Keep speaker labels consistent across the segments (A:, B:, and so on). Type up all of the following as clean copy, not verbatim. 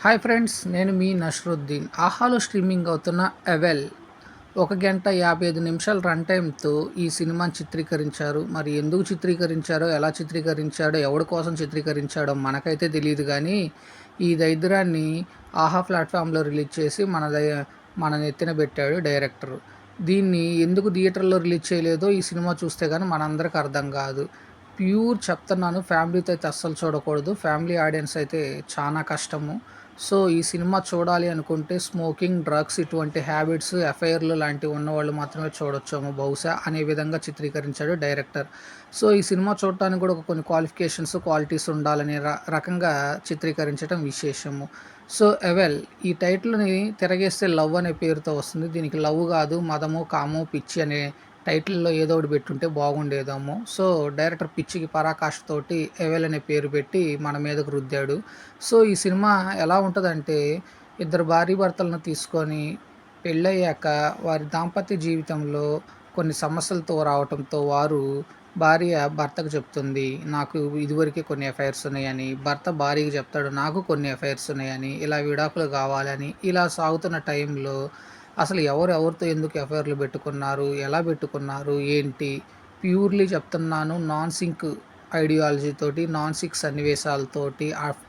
A: Hi friends, నేను మీ నస్రుద్దీన్. ఆహాలో streaming అవుతున్న అవెల్ 1 గంట 55 నిమిషాల రన్ టైమ్‌తో ఈ సినిమాని చిత్రీకరించారు. మరి ఎందుకు చిత్రీకరించారో, ఎలా చిత్రీకరించాడో, ఎవడి కోసం చిత్రీకరించాడో మనకైతే తెలీదు గానీ, ఈ దరిద్రాన్ని ఆహా ప్లాట్‌ఫామ్‌లో రిలీజ్ చేసి మన నెత్తిన బెట్టాడు డైరెక్టరు. దీన్ని ఎందుకు థియేటర్‌లో రిలీజ్ చేయలేదో ఈ సినిమా చూస్తే గానీ మనందరికి అర్థం గాదు. ప్యూర్ చెప్తున్నాను, ఫ్యామిలీతో అయితే అస్సలు చూడకూడదు. ఫ్యామిలీ ఆడియన్స్ అయితే చానా కష్టము. సో, ఈ సినిమా చూడాలి అనుకుంటే స్మోకింగ్, డ్రగ్స్ ఇటువంటి హ్యాబిట్స్, ఎఫ్ఐఆర్‌లు లాంటివి ఉన్నవాళ్ళు మాత్రమే చూడొచ్చేమో బహుశా అనే విధంగా చిత్రీకరించాడు డైరెక్టర్. సో, ఈ సినిమా చూడటానికి కూడా ఒక కొన్ని క్వాలిఫికేషన్స్, క్వాలిటీస్ ఉండాలనే రకంగా చిత్రీకరించడం విశేషము. సో, 'ఎవెల్' ఈ టైటిల్‌ని తిరగేస్తే 'లవ్' అనే పేరుతో వస్తుంది. దీనికి లవ్ కాదు, మదము, కామం, పిచ్చి అనే టైటిల్‌లో ఏదో ఒకటి పెట్టుంటే బాగుండేదేమో. సో, డైరెక్టర్ పిచ్చికి పరాకాష్ఠతోటి 'ఎవెల్' అనే పేరు పెట్టి మన మీదకు రుద్దాడు. సో, ఈ సినిమా ఎలా ఉంటదంటే, ఇద్దరు భార్యాభర్తలను తీసుకొని పెళ్ళయ్యాక వారి దాంపత్య జీవితంలో కొన్ని సమస్యలతో రావటంతో భార్య భర్తకు చెప్తుంది, నాకు ఇదివరకే కొన్ని ఎఫైర్స్ ఉన్నాయని. భర్త భార్యకి చెప్తాడు, నాకు కొన్ని ఎఫైర్స్ ఉన్నాయని. ఇలా విడాకులు కావాలని. ఇలా సాగుతున్న టైంలో అసలు ఎవరు ఎవరితో ఎందుకు ఎఫ్ఐఆర్‌లు పెట్టుకున్నారు? ఎలా పెట్టుకున్నారు? ఏంటి? ప్యూర్‌లీ చెప్తున్నాను, నాన్ సింక్ ఐడియాలజీ తోటి, నాన్ సింక్ సన్నివేశాలతోటి,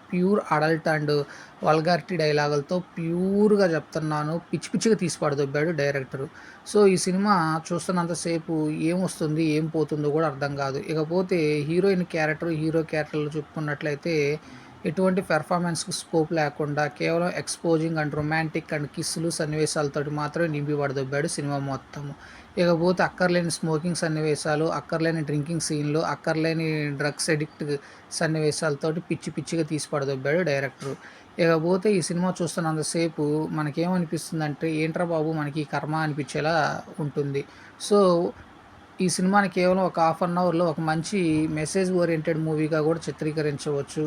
A: ప్యూర్ అడల్ట్ అండ్ వల్గారిటీ డైలాగులతో ప్యూర్‌గా చెప్తున్నాను. పిచ్చి పిచ్చిగా తీసి పడదొబ్బాడు డైరెక్టరు. సో, ఈ సినిమా చూస్తున్నంత సేపు ఏమొస్తుంది, ఏం పోతుందో కూడా అర్థం కాదు. ఇకపోతే హీరోయిన్ క్యారెక్టర్, హీరో క్యారెక్టర్‌లు చెప్పుకున్నట్లయితే ఎటువంటి పెర్ఫార్మెన్స్‌కి స్కోప్ లేకుండా కేవలం ఎక్స్‌పోజింగ్ అండ్ రొమాంటిక్ అండ్ కిస్సులు, సన్నివేశాలతోటి మాత్రమే నింపి పడదొబ్బాడు సినిమా మొత్తము. ఇకపోతే అక్కర్లేని స్మోకింగ్ సన్నివేశాలు, అక్కర్లేని డ్రింకింగ్ సీన్‌లు, అక్కర్లేని డ్రగ్స్ అడిక్ట్ సన్నివేశాలతోటి పిచ్చి పిచ్చిగా తీసి పడదొబ్బాడు డైరెక్టరు. ఇకపోతే ఈ సినిమా చూస్తున్నంత సేపు మనకేమనిపిస్తుందంటే, ఏంట్రా బాబు మనకి ఈ కర్మ అనిపించేలా ఉంటుంది. సో, ఈ సినిమాని కేవలం ఒక హాఫ్ అన్ అవర్‌లో ఒక మంచి మెసేజ్ ఓరియెంటెడ్ మూవీగా కూడా చిత్రీకరించవచ్చు.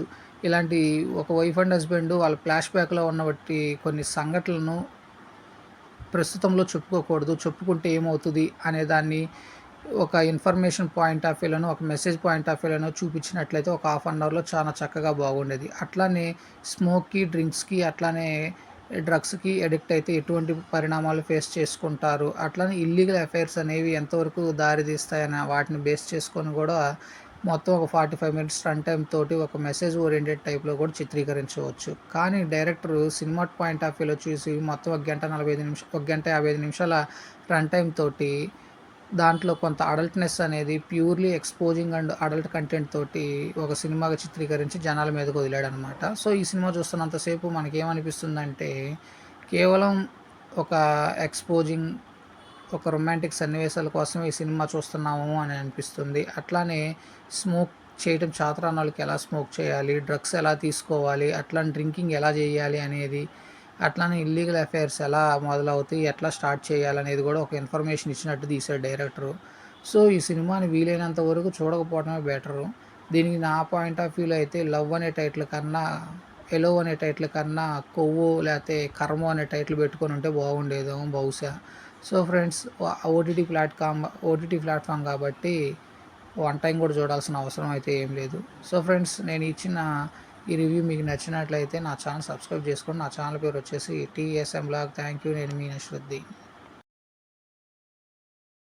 A: ఇలాంటి ఒక వైఫ్ అండ్ హస్బెండ్ వాళ్ళ ఫ్లాష్ బ్యాక్‌లో ఉన్నవట్టి కొన్ని సంఘటనలను ప్రస్తుతంలో చెప్పుకోకూడదు. చెప్పుకుంటే ఏమవుతది అనే దాన్ని ఒక ఇన్ఫర్మేషన్ పాయింట్ ఆఫ్ వ్యూలోనో, ఒక మెసేజ్ పాయింట్ ఆఫ్ వ్యూలోనో చూపించినట్లయితే ఒక హాఫ్ అన్ అవర్‌లో చాలా చక్కగా బాగుండేది. అట్లానే స్మోక్‌కి, డ్రింక్స్‌కి అట్లానే డ్రగ్స్‌కి అడిక్ట్ అయితే ఎటువంటి పరిణామాలు ఫేస్ చేసుకుంటారు. అట్లనే ఇల్లీగల్ అఫైర్స్ అనేవి ఎంతవరకు దారితీస్తాయని వాటిని బేస్ చేసుకొని గూడా మొత్తం ఒక 45 మినిట్స్ రన్ టైమ్ తోటి ఒక మెసేజ్ ఓరియెంటెడ్ టైప్‌లో కూడా చిత్రీకరించవచ్చు. కానీ డైరెక్టరు సినిమా పాయింట్ ఆఫ్ వ్యూలో చూసి మొత్తం 1 గంట 55 నిమిషాల రన్ టైమ్ తోటి దాంట్లో కొంత అడల్ట్‌నెస్ అనేది purely exposing and adult content తోటి ఒక సినిమాగా చిత్రీకరించి జనాల మీదకి వదిలాడనమాట. సో, ఈ సినిమా చూస్తున్నంత సేపు మనకేమనిపిస్తుందంటే, కేవలం ఒక ఎక్స్‌పోజింగ్, ఒక రొమాంటిక్ సన్నివేశాల కోసమే ఈ సినిమా చూస్తున్నాము అని అనిపిస్తుంది. అట్లానే స్మోక్ చేయటం చాతరానోళ్ళకి ఎలా స్మోక్ చేయాలి, డ్రగ్స్ ఎలా తీసుకోవాలి, అట్లానే డ్రింకింగ్ ఎలా చేయాలి అనేది, అట్లానే ఇల్లీగల్ అఫైర్స్ ఎలా మొదలవుతాయి, ఎట్లా స్టార్ట్ చేయాలనేది కూడా ఒక ఇన్ఫర్మేషన్ ఇచ్చినట్టు తీశాడు డైరెక్టరు. సో, ఈ సినిమాని వీలైనంత వరకు చూడకపోవడమే బెటరు. దీనికి నా పాయింట్ ఆఫ్ వ్యూలో అయితే 'లవ్' అనే టైటిల్ కన్నా, 'ఎలో' అనే టైటిల్ కన్నా 'కొవ్వో' లేతే 'కర్మో' అనే టైటిల్ పెట్టుకొనుంటే బాగుండేదేమో బహుశా. సో, ఫ్రెండ్స్, ఓటీటీ ప్లాట్‌ఫామ్ కాబట్టి వన్ టైమ్ కూడా చూడాల్సిన అవసరం అయితే ఏం లేదు. సో, ఫ్రెండ్స్, నేను ఇచ్చిన ఈ రివ్యూ మీకు నచ్చినట్లయితే నా ఛానల్ సబ్స్క్రైబ్ చేసుకోండి. నా ఛానల్ పేరు వచ్చేసి టీఎస్ఎం బ్లాగ్. Thank you. నేను మీ నస్రుద్దీన్.